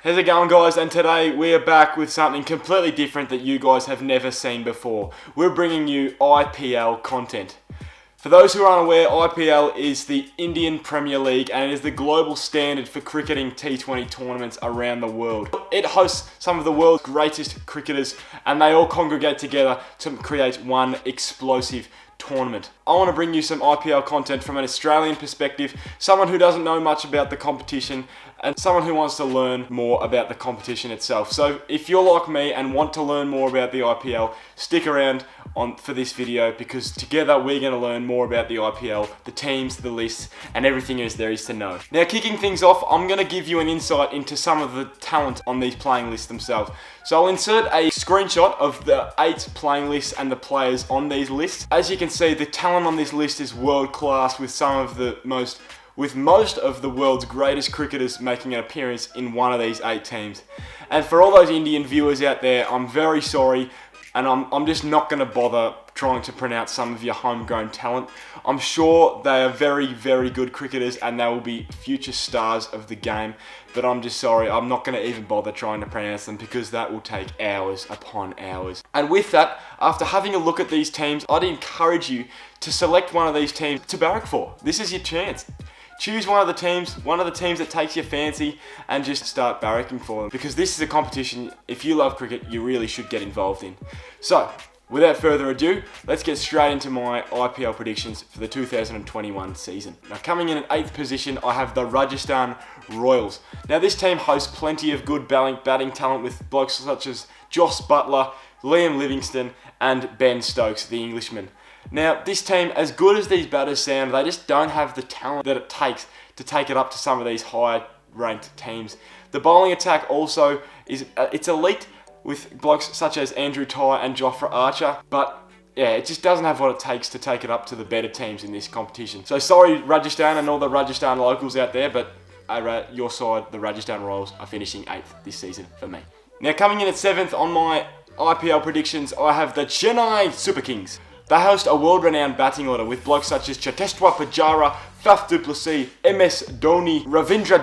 How's it going, guys? And today we are back with something completely different that you guys have never seen before. We're bringing you IPL content. For those who are unaware, IPL is the Indian Premier League and it is the global standard for cricketing T20 tournaments around the world. It hosts some of the world's greatest cricketers and they all congregate together to create one explosive tournament. I want to bring you some IPL content from an Australian perspective, someone who doesn't know much about the competition and someone who wants to learn more about the competition itself. So if you're like me and want to learn more about the IPL, stick around for this video because together we're going to learn more about the IPL, the teams, the lists, and everything else there is to know. Now, kicking things off, I'm going to give you an insight into some of the talent on these playing lists themselves. So I'll insert a screenshot of the 8 playing lists and the players on these lists. As you can see, the talent on this list is world class with most of the world's greatest cricketers making an appearance in one of these 8 teams. And for all those Indian viewers out there, I'm very sorry, and I'm just not going to bother trying to pronounce some of your homegrown talent. I'm sure they are very, very good cricketers and they will be future stars of the game, but I'm just sorry, I'm not going to even bother trying to pronounce them because that will take hours upon hours. And with that, after having a look at these teams, I'd encourage you to select one of these teams to barrack for. This is your chance. Choose one of the teams that takes your fancy and just start barracking for them because this is a competition, if you love cricket, you really should get involved in. So, without further ado, let's get straight into my IPL predictions for the 2021 season. Now, coming in at 8th position, I have the Rajasthan Royals. Now, this team hosts plenty of good batting talent with blokes such as Joss Buttler, Liam Livingstone, and Ben Stokes, the Englishman. Now, this team, as good as these batters sound, they just don't have the talent that it takes to take it up to some of these high-ranked teams. The bowling attack also it's elite with blokes such as Andrew Tye and Jofra Archer, but yeah, it just doesn't have what it takes to take it up to the better teams in this competition. So sorry, Rajasthan and all the Rajasthan locals out there, but your side, the Rajasthan Royals, are finishing 8th this season for me. Now, coming in at 7th on my IPL predictions, I have the Chennai Super Kings. They host a world-renowned batting order with blokes such as Cheteshwar Pujara, Faf du Plessis, MS Dhoni, Ravindra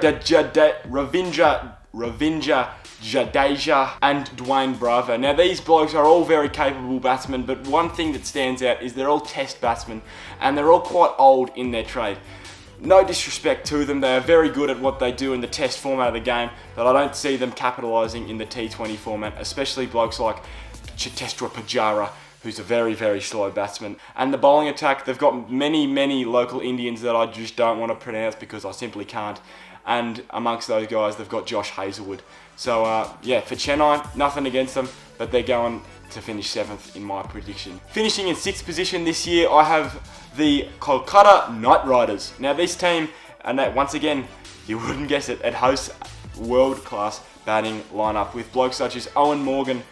Jadeja, and Dwayne Bravo. Now, these blokes are all very capable batsmen, but one thing that stands out is they're all test batsmen, and they're all quite old in their trade. No disrespect to them, they are very good at what they do in the test format of the game, but I don't see them capitalising in the T20 format, especially blokes like Cheteshwar Pujara, who's a very, very slow batsman. And the bowling attack, they've got many, many local Indians that I just don't want to pronounce because I simply can't. And amongst those guys, they've got Josh Hazlewood. So, yeah, for Chennai, nothing against them, but they're going to finish 7th in my prediction. Finishing in 6th position this year, I have the Kolkata Knight Riders. Now, this team, and once again, you wouldn't guess it, it hosts world-class batting lineup with blokes such as Owen Morgan,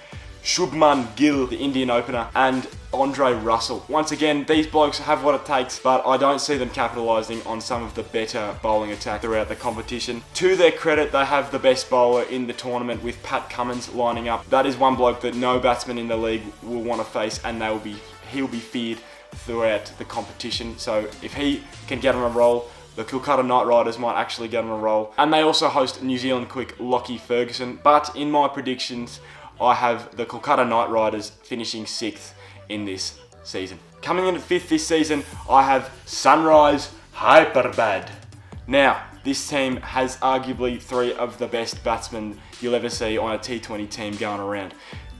Shubman Gill, the Indian opener, and Andre Russell. Once again, these blokes have what it takes, but I don't see them capitalising on some of the better bowling attack throughout the competition. To their credit, they have the best bowler in the tournament with Pat Cummins lining up. That is one bloke that no batsman in the league will want to face, and he'll be feared throughout the competition. So if he can get on a roll, the Kolkata Knight Riders might actually get on a roll. And they also host New Zealand quick Lockie Ferguson. But in my predictions, I have the Kolkata Knight Riders finishing 6th in this season. Coming in at 5th this season, I have Sunrise Hyderabad. Now, this team has arguably 3 of the best batsmen you'll ever see on a T20 team going around.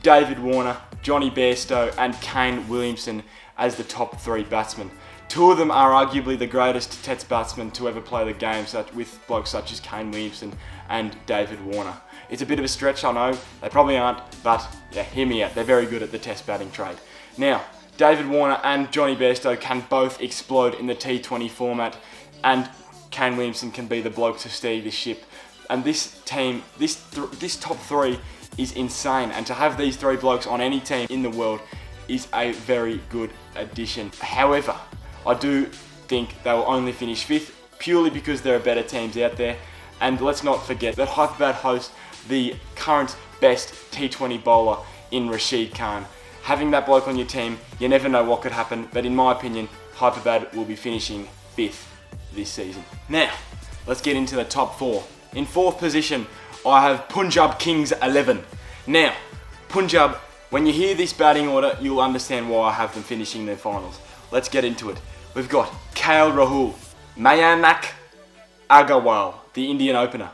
David Warner, Johnny Bairstow, and Kane Williamson as the top 3 batsmen. 2 of them are arguably the greatest Test batsmen to ever play the game, with blokes such as Kane Williamson and David Warner. It's a bit of a stretch, I know, they probably aren't, but yeah, hear me out, they're very good at the Test batting trade. Now, David Warner and Johnny Bairstow can both explode in the T20 format, and Kane Williamson can be the bloke to steer the ship. And this team, this top 3 is insane, and to have these 3 blokes on any team in the world is a very good addition. However, I do think they will only finish 5th, purely because there are better teams out there. And let's not forget that Hyderabad hosts the current best T20 bowler in Rashid Khan. Having that bloke on your team, you never know what could happen, but in my opinion, Hyderabad will be finishing 5th this season. Now, let's get into the top 4. In 4th position, I have Punjab Kings 11. Now, Punjab, when you hear this batting order, you'll understand why I have them finishing their finals. Let's get into it. We've got KL Rahul, Mayanak Agarwal, the Indian opener,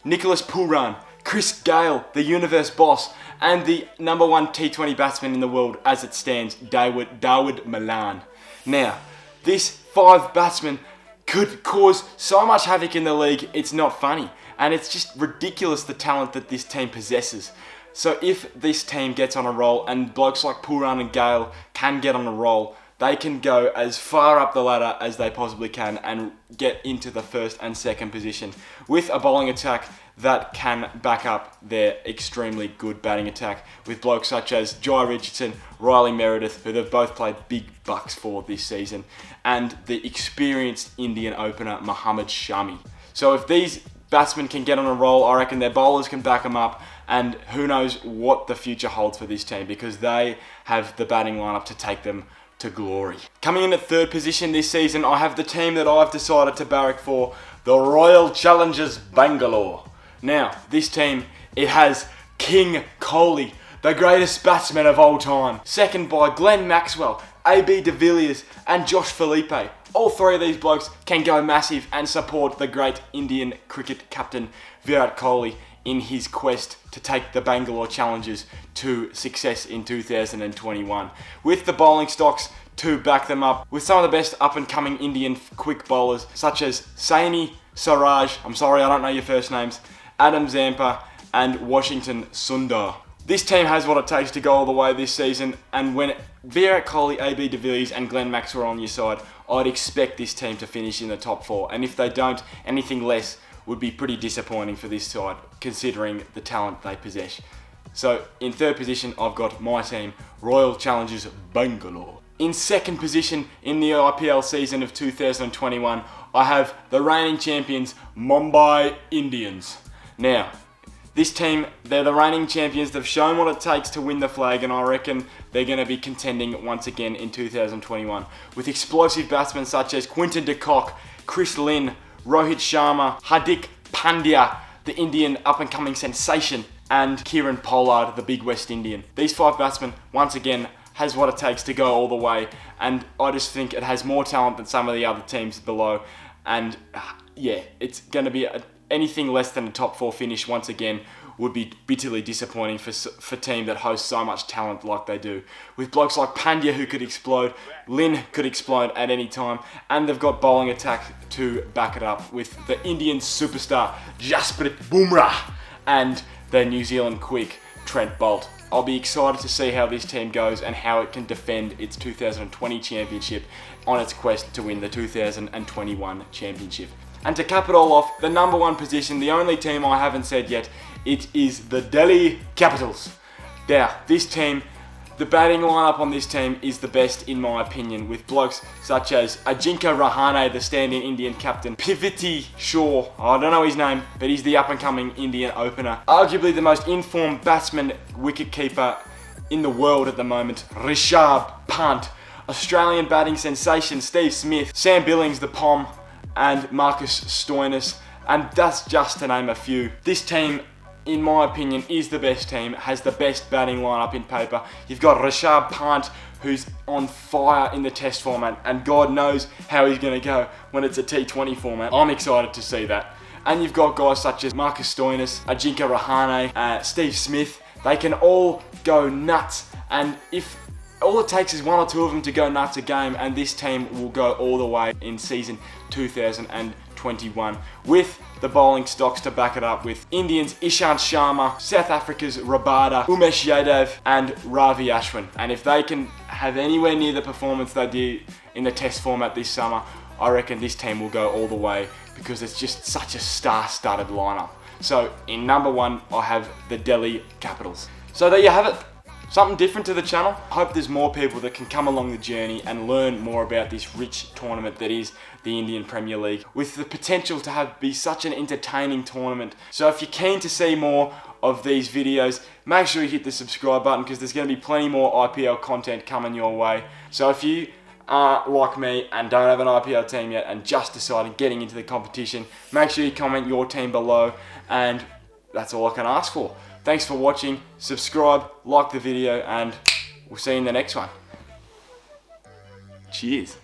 Nicholas Pooran, Chris Gale, the universe boss, and the number one T20 batsman in the world as it stands, Dawood Malan. Now, this 5 batsmen could cause so much havoc in the league, it's not funny. And it's just ridiculous the talent that this team possesses. So if this team gets on a roll, and blokes like Pooran and Gale can get on a roll, they can go as far up the ladder as they possibly can and get into the first and second position with a bowling attack that can back up their extremely good batting attack with blokes such as Jai Richardson, Riley Meredith, who they've both played big bucks for this season, and the experienced Indian opener Mohammad Shami. So if these batsmen can get on a roll, I reckon their bowlers can back them up, and who knows what the future holds for this team, because they have the batting lineup to take them to glory. Coming in at third position this season, I have the team that I've decided to barrack for, the Royal Challengers Bangalore. Now, this team, it has King Kohli, the greatest batsman of all time, second by Glenn Maxwell, AB de Villiers, and Josh Felipe. All 3 of these blokes can go massive and support the great Indian cricket captain Virat Kohli in his quest to take the Bangalore Challengers to success in 2021. With the bowling stocks to back them up, with some of the best up-and-coming Indian quick bowlers such as Saini Siraj, I'm sorry I don't know your first names, Adam Zampa, and Washington Sundar. This team has what it takes to go all the way this season, and when Virat Kohli, AB de Villiers and Glenn Maxwell are on your side, I'd expect this team to finish in the top 4, and if they don't, anything less would be pretty disappointing for this side, considering the talent they possess. So, in third position, I've got my team, Royal Challengers Bangalore. In second position in the IPL season of 2021, I have the reigning champions, Mumbai Indians. Now, this team, they're the reigning champions. They've shown what it takes to win the flag, and I reckon they're going to be contending once again in 2021. With explosive batsmen such as Quinton de Kock, Chris Lynn, Rohit Sharma, Hardik Pandya, the Indian up-and-coming sensation, and Kieran Pollard, the big West Indian. These 5 batsmen, once again, has what it takes to go all the way, and I just think it has more talent than some of the other teams below, and yeah, it's going to be anything less than a top 4 finish once again would be bitterly disappointing for a team that hosts so much talent like they do. With blokes like Pandya who could explode, Lynn could explode at any time, and they've got bowling attack to back it up with the Indian superstar Jasprit Bumrah and the New Zealand quick Trent Bolt. I'll be excited to see how this team goes and how it can defend its 2020 championship on its quest to win the 2021 championship. And to cap it all off, the number 1 position, the only team I haven't said yet, it is the Delhi Capitals. Now, this team, the batting lineup on this team is the best in my opinion, with blokes such as Ajinkya Rahane, the stand-in Indian captain, Piviti Shaw, I don't know his name, but he's the up-and-coming Indian opener, arguably the most informed batsman wicketkeeper in the world at the moment, Rishabh Pant, Australian batting sensation Steve Smith, Sam Billings the Pom, and Marcus Stoinis, and that's just to name a few. This team, in my opinion, is the best team, has the best batting lineup in paper. You've got Rishabh Pant, who's on fire in the test format, and God knows how he's going to go when it's a T20 format. I'm excited to see that. And you've got guys such as Marcus Stoinis, Ajinkya Rahane, Steve Smith. They can all go nuts, and if all it takes is 1 or 2 of them to go nuts a game, and this team will go all the way in season 2021 with the bowling stocks to back it up, with Indians Ishant Sharma, South Africa's Rabada, Umesh Yadav, and Ravi Ashwin. And if they can have anywhere near the performance they did in the test format this summer, I reckon this team will go all the way, because it's just such a star-studded lineup. So in number 1, I have the Delhi Capitals. So there you have it. Something different to the channel. I hope there's more people that can come along the journey and learn more about this rich tournament that is the Indian Premier League, with the potential to be such an entertaining tournament. So if you're keen to see more of these videos, make sure you hit the subscribe button, because there's going to be plenty more IPL content coming your way. So if you are like me and don't have an IPL team yet and just decided getting into the competition, make sure you comment your team below, and that's all I can ask for. Thanks for watching. Subscribe, like the video, and we'll see you in the next one. Cheers.